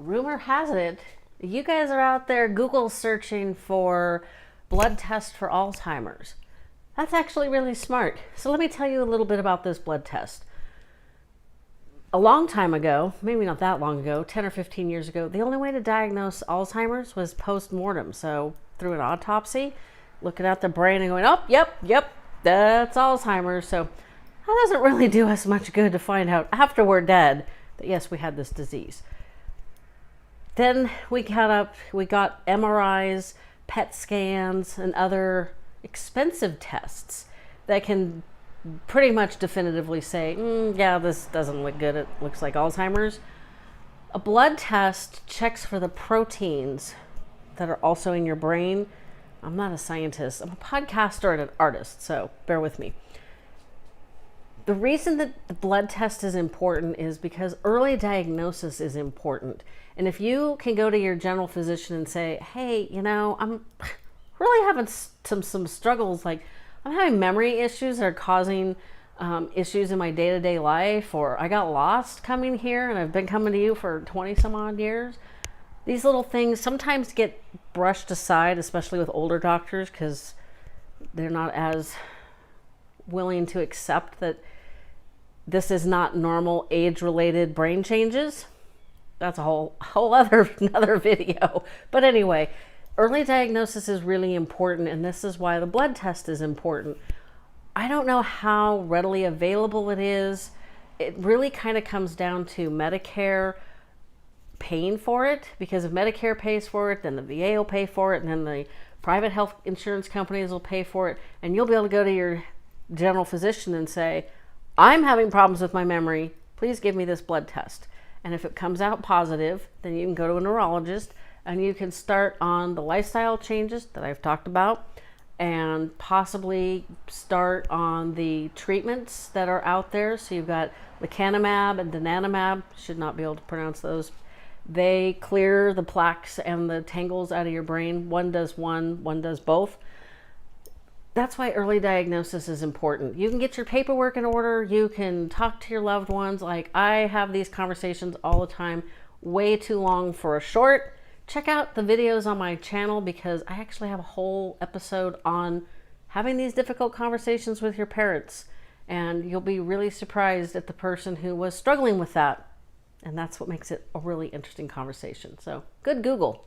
rumor has it, you guys are out there Google searching for blood test for Alzheimer's. That's actually really smart. So let me tell you a little bit about this blood test. A long time ago, maybe not that long ago, 10 or 15 years ago, the only way to diagnose Alzheimer's was post-mortem. So through an autopsy, looking at the brain and going, oh, yep, that's Alzheimer's. So that doesn't really do us much good to find out after we're dead that yes, we had this disease. Then we got MRIs, PET scans, and other expensive tests that can pretty much definitively say, yeah, this doesn't look good. It looks like Alzheimer's. A blood test checks for the proteins that are also in your brain. I'm not a scientist. I'm a podcaster and an artist, so bear with me. The reason that the blood test is important is because early diagnosis is important. And if you can go to your general physician and say, hey, I'm really having some struggles, like I'm having memory issues that are causing issues in my day-to-day life, or I got lost coming here and I've been coming to you for 20 some odd years. These little things sometimes get brushed aside, especially with older doctors, because they're not as willing to accept that this is not normal age-related brain changes. That's a whole another video. But anyway, early diagnosis is really important, and this is why the blood test is important. I don't know how readily available it is. It really kind of comes down to Medicare paying for it, because if Medicare pays for it, then the VA will pay for it, and then the private health insurance companies will pay for it, and you'll be able to go to your general physician and say, I'm having problems with my memory, please give me this blood test. And if it comes out positive, then you can go to a neurologist and you can start on the lifestyle changes that I've talked about, and possibly start on the treatments that are out there. So you've got lecanemab and donanemab, should not be able to pronounce those. They clear the plaques and the tangles out of your brain. One does one does both. That's why early diagnosis is important. You can get your paperwork in order. You can talk to your loved ones. Like I have these conversations all the time, way too long for a short. Check out the videos on my channel, because I actually have a whole episode on having these difficult conversations with your parents. And you'll be really surprised at the person who was struggling with that. And that's what makes it a really interesting conversation. So good Google.